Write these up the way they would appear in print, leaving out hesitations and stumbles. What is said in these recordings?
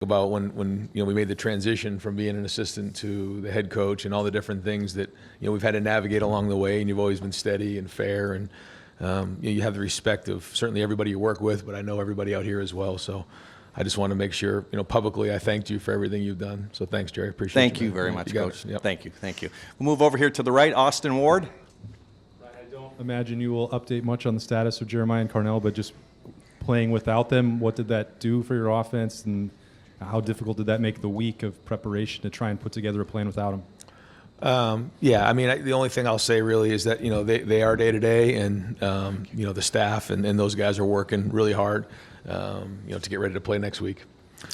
about when we made the transition from being an assistant to the head coach and all the different things that we've had to navigate along the way, and you've always been steady and fair, and you have the respect of certainly everybody you work with, but I know everybody out here as well. So I just want to make sure publicly I thanked you for everything you've done. So thanks, Jerry. Appreciate it. Thank you very much, Coach. Yep. Thank you. We'll move over here to the right. Austin Ward. I don't imagine you will update much on the status of Jeremiah and Carnell, but just playing without them, what did that do for your offense, and how difficult did that make the week of preparation to try and put together a plan without them? Yeah, I mean, the only thing I'll say really is that they are day to day, and the staff and those guys are working really hard, to get ready to play next week.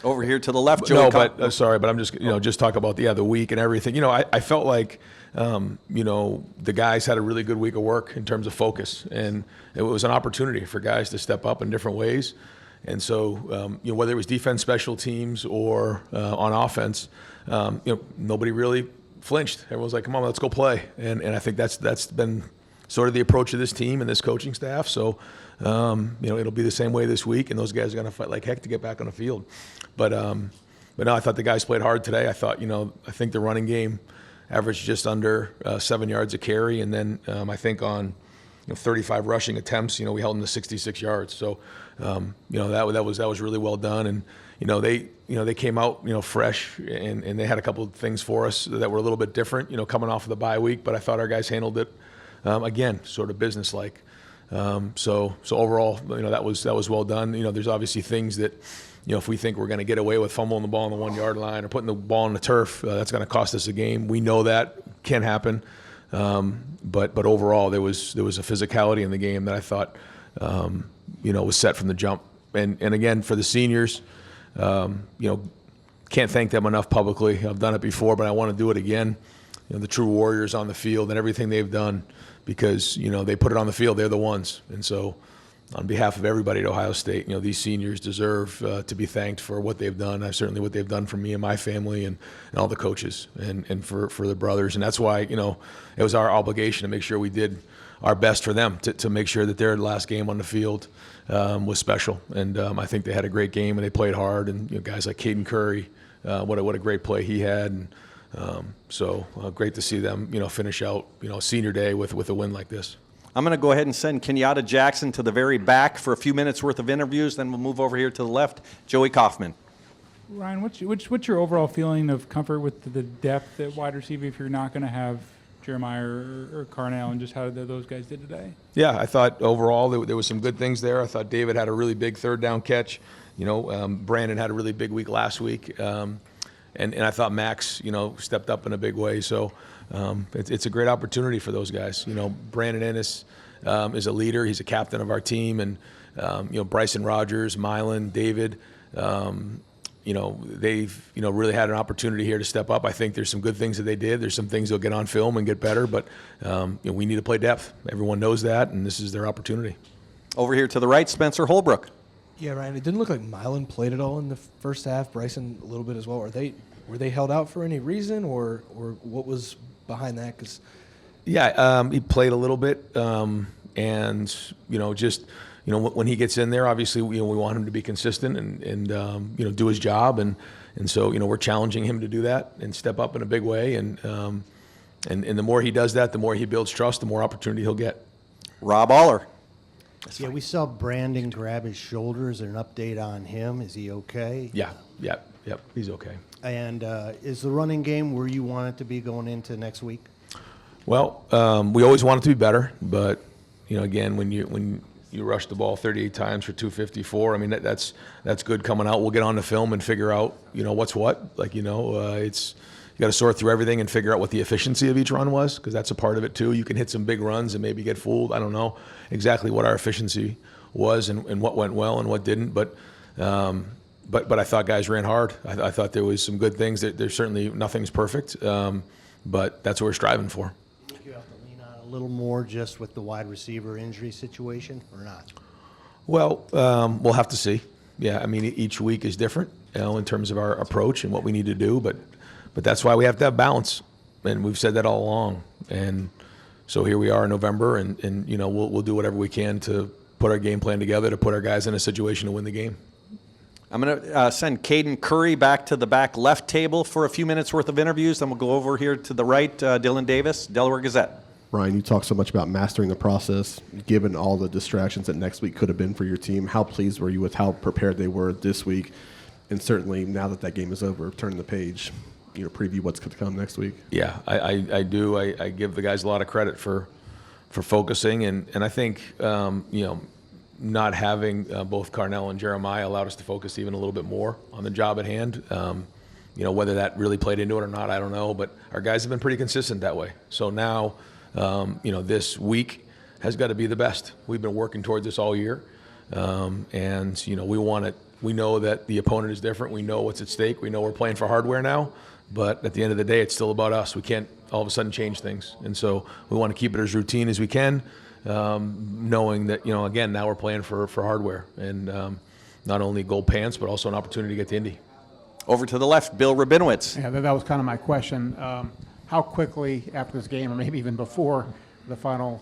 Over here to the left, Joey. No, but sorry, but I'm just just talk about the week and everything. I felt like the guys had a really good week of work in terms of focus, and it was an opportunity for guys to step up in different ways. And so, whether it was defense, special teams, or on offense, nobody really flinched. Everyone's like, "Come on, let's go play." And I think that's been sort of the approach of this team and this coaching staff. So, it'll be the same way this week, and those guys are going to fight like heck to get back on the field. But no, I thought the guys played hard today. I thought, I think the running game averaged just under 7 yards a carry, and then I think on 35 rushing attempts, we held them to 66 yards. So, that was really well done. And they came out fresh, and they had a couple of things for us that were a little bit different, coming off of the bye week. But I thought our guys handled it again, sort of businesslike. So overall, that was well done. There's obviously things that if we think we're going to get away with fumbling the ball on the 1 yard line or putting the ball on the turf, that's going to cost us a game. We know that can happen. But overall, there was a physicality in the game that I thought was set from the jump. And again, for the seniors, can't thank them enough publicly. I've done it before, but I want to do it again. The true warriors on the field and everything they've done, because they put it on the field. They're the ones. And so, on behalf of everybody at Ohio State, these seniors deserve to be thanked for what they've done. Certainly what they've done for me and my family and all the coaches and for the brothers. And that's why, it was our obligation to make sure we did our best for them to make sure that their last game on the field was special. And I think they had a great game, and they played hard. And guys like Caden Curry, what a great play he had. And so great to see them, finish out, senior day with a win like this. I'm going to go ahead and send Kenyatta Jackson to the very back for a few minutes worth of interviews. Then we'll move over here to the left. Joey Kaufman. Ryan, what's your overall feeling of comfort with the depth at wide receiver if you're not going to have Jeremiah or Carnell, and just how those guys did today? Yeah, I thought overall there was some good things there. I thought David had a really big third down catch. Brandon had a really big week last week. And I thought Max, stepped up in a big way. So it's a great opportunity for those guys. Brandon Ennis is a leader. He's a captain of our team. And, Bryson Rogers, Mylan, David, they've, really had an opportunity here to step up. I think there's some good things that they did. There's some things they'll get on film and get better. But, we need to play depth. Everyone knows that, and this is their opportunity. Over here to the right, Spencer Holbrook. Yeah, Ryan, it didn't look like Mylan played at all in the first half. Bryson a little bit as well. Were they held out for any reason, or what was behind that? He played a little bit, and when he gets in there, obviously we want him to be consistent and do his job, and so we're challenging him to do that and step up in a big way, and the more he does that, the more he builds trust, the more opportunity he'll get. Rob Aller. Yeah, we saw Brandon grab his shoulder. Is there an update on him? Is he okay? Yep, he's okay. And is the running game where you want it to be going into next week? Well, we always want it to be better, but again, when you rush the ball 38 times for 254, I mean that's good coming out. We'll get on the film and figure out what's what. It's you got to sort through everything and figure out what the efficiency of each run was, because that's a part of it too. You can hit some big runs and maybe get fooled. I don't know exactly what our efficiency was and what went well and what didn't, but I thought guys ran hard. I thought there was some good things. There's certainly nothing's perfect, but that's what we're striving for. Do you have to lean on a little more just with the wide receiver injury situation or not? Well, we'll have to see. Yeah, I mean, each week is different, in terms of our approach and what we need to do, but that's why we have to have balance, and we've said that all along. And so here we are in November, and we'll do whatever we can to put our game plan together to put our guys in a situation to win the game. I'm going to send Caden Curry back to the back left table for a few minutes worth of interviews. Then we'll go over here to the right, Dylan Davis, Delaware Gazette. Ryan, you talk so much about mastering the process, given all the distractions that next week could have been for your team. How pleased were you with how prepared they were this week? And certainly now that that game is over, turn the page, preview what's to come next week. Yeah, I do. I give the guys a lot of credit for focusing, and I think not having both Carnell and Jeremiah allowed us to focus even a little bit more on the job at hand. Whether that really played into it or not, I don't know. But our guys have been pretty consistent that way. So now, this week has got to be the best. We've been working towards this all year, and we want it. We know that the opponent is different. We know what's at stake. We know we're playing for hardware now. But at the end of the day, it's still about us. We can't all of a sudden change things. And so we want to keep it as routine as we can, knowing that, again, now we're playing for hardware. And not only gold pants, but also an opportunity to get to Indy. Over to the left, Bill Rabinowitz. Yeah, that was kind of my question. How quickly after this game, or maybe even before the final,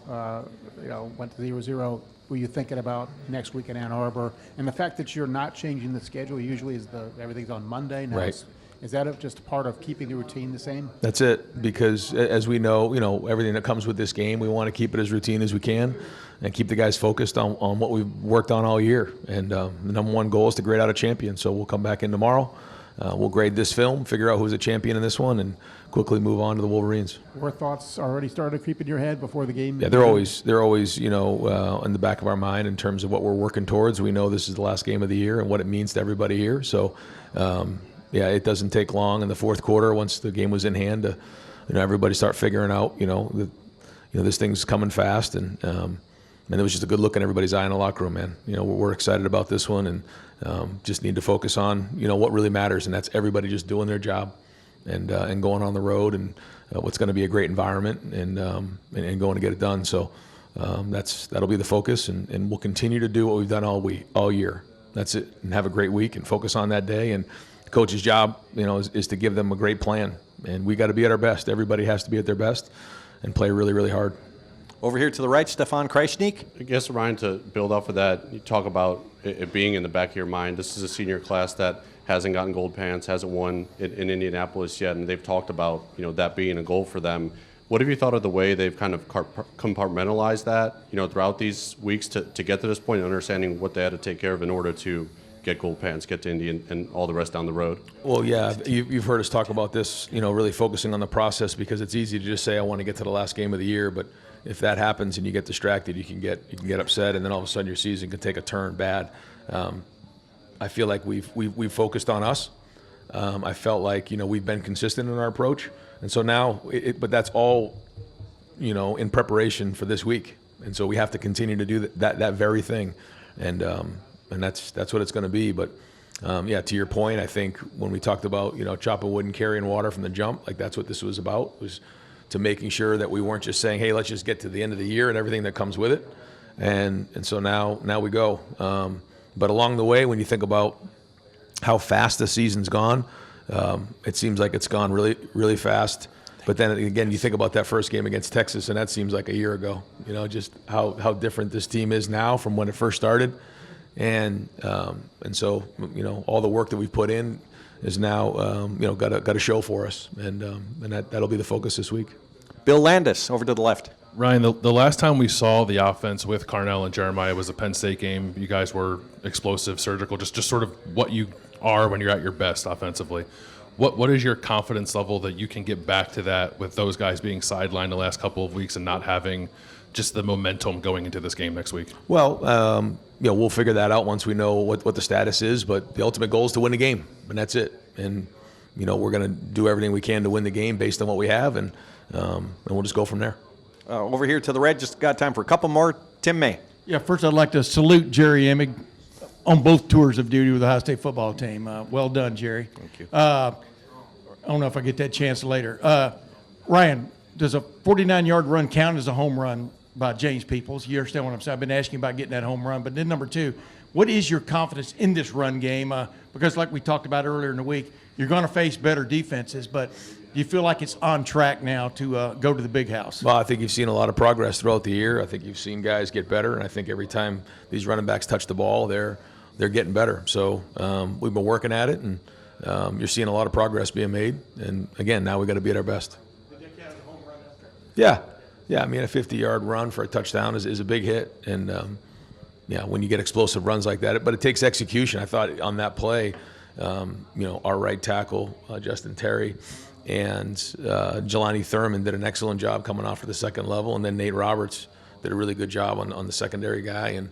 went to 0-0, were you thinking about next week in Ann Arbor? And the fact that you're not changing the schedule, usually everything's on Monday. Now Right. Is that just a part of keeping the routine the same? That's it, because as we know, everything that comes with this game, we want to keep it as routine as we can and keep the guys focused on what we've worked on all year. And the number one goal is to grade out a champion. So we'll come back in tomorrow. We'll grade this film, figure out who's a champion in this one, and quickly move on to the Wolverines. Were thoughts already started to creep in your head before the game? Yeah, they're always in the back of our mind in terms of what we're working towards. We know this is the last game of the year and what it means to everybody here. So, it doesn't take long in the fourth quarter once the game was in hand to, everybody start figuring out, this thing's coming fast, and it was just a good look in everybody's eye in the locker room, man. We're excited about this one, and just need to focus on, what really matters, and that's everybody just doing their job and going on the road, and what's going to be a great environment, and going to get it done. So that'll be the focus, and we'll continue to do what we've done all year. That's it, and have a great week and focus on that day. And the coach's job, is to give them a great plan, and we got to be at our best. Everybody has to be at their best and play really, really hard. Over here to the right, Stefan Kreisnik. I guess, Ryan, to build off of that, you talk about it being in the back of your mind. This is a senior class that hasn't gotten gold pants, hasn't won in Indianapolis yet, and they've talked about that being a goal for them. What have you thought of the way they've kind of compartmentalized that throughout these weeks to get to this point and understanding what they had to take care of in order to get gold pants, get to Indy, and all the rest down the road? Well, yeah, you've heard us talk about this, really focusing on the process, because it's easy to just say, I want to get to the last game of the year, but if that happens and you get distracted, you can get upset, and then all of a sudden your season can take a turn bad. I feel like we've focused on us. I felt like we've been consistent in our approach, and so now, but that's all in preparation for this week, and so we have to continue to do that very thing, and that's what it's going to be. But to your point, I think when we talked about chopping wood and carrying water from the jump, like that's what this was about, was to making sure that we weren't just saying, hey, let's just get to the end of the year and everything that comes with it, and so now we go. But along the way, when you think about how fast the season's gone, it seems like it's gone really, really fast. But then again, you think about that first game against Texas, and that seems like a year ago. Just how different this team is now from when it first started, and so all the work that we've put in is now got to show for us, and that'll be the focus this week. Bill Landis, over to the left. Ryan, the last time we saw the offense with Carnell and Jeremiah was a Penn State game. You guys were explosive, surgical, just sort of what you are when you're at your best offensively. What is your confidence level that you can get back to that with those guys being sidelined the last couple of weeks and not having just the momentum going into this game next week? Well, we'll figure that out once we know what the status is, but the ultimate goal is to win the game, and that's it. And we're going to do everything we can to win the game based on what we have, and we'll just go from there. Over here to the right, just got time for a couple more. Tim May. Yeah, first I'd like to salute Jerry Emig on both tours of duty with the Ohio State football team. Well done, Jerry. Thank you. I don't know if I get that chance later. Ryan, does a 49-yard run count as a home run by James Peoples? You understand what I'm saying? I've been asking about getting that home run. But then number two, what is your confidence in this run game? Because like we talked about earlier in the week, you're going to face better defenses, but do you feel like it's on track now to go to the big house? Well, I think you've seen a lot of progress throughout the year. I think you've seen guys get better, and I think every time these running backs touch the ball, they're they're getting better. So we've been working at it, and you're seeing a lot of progress being made. And again, now we got to be at our best. Yeah. I mean, a 50-yard run for a touchdown is a big hit. And, when you get explosive runs like that, but it takes execution. I thought on that play, our right tackle, Justin Terry, and Jelani Thurman did an excellent job coming off for the second level. And then Nate Roberts did a really good job on the secondary guy. And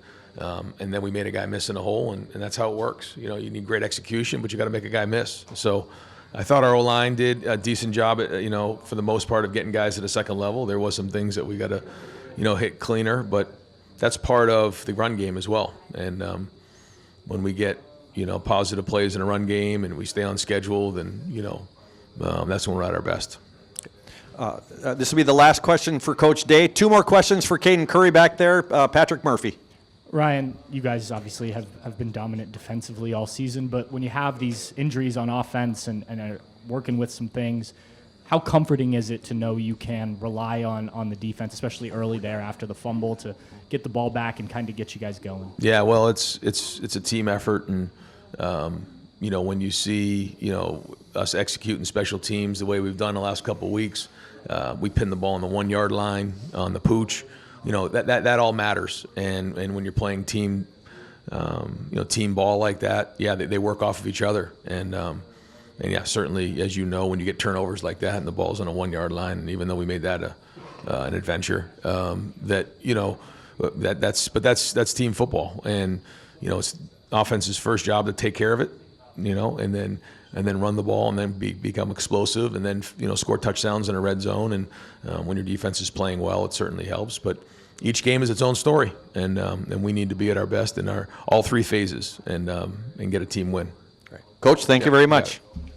then we made a guy miss in a hole, and that's how it works. You need great execution, but you got to make a guy miss. So I thought our O-line did a decent job, for the most part, of getting guys to the second level. There was some things that we got to, hit cleaner, but that's part of the run game as well. And when we get, positive plays in a run game and we stay on schedule, then, that's when we're at our best. This will be the last question for Coach Day. 2 more questions for Caden Curry back there. Patrick Murphy. Ryan, you guys obviously have been dominant defensively all season, but when you have these injuries on offense and are working with some things, how comforting is it to know you can rely on the defense, especially early there after the fumble, to get the ball back and kind of get you guys going? Yeah, well, it's a team effort, and when you see us executing special teams the way we've done the last couple of weeks, we pin the ball on the 1-yard line on the pooch. That all matters, and when you're playing team ball like that, they work off of each other, and certainly, as when you get turnovers like that and the ball's on a 1-yard line, and even though we made that an adventure, that's team football, and it's offense's first job to take care of it, and then run the ball and then become explosive and then score touchdowns in a red zone, and when your defense is playing well, it certainly helps. But each game is its own story, and we need to be at our best in all 3 phases and get a team win. Coach, thank you very much. Yeah.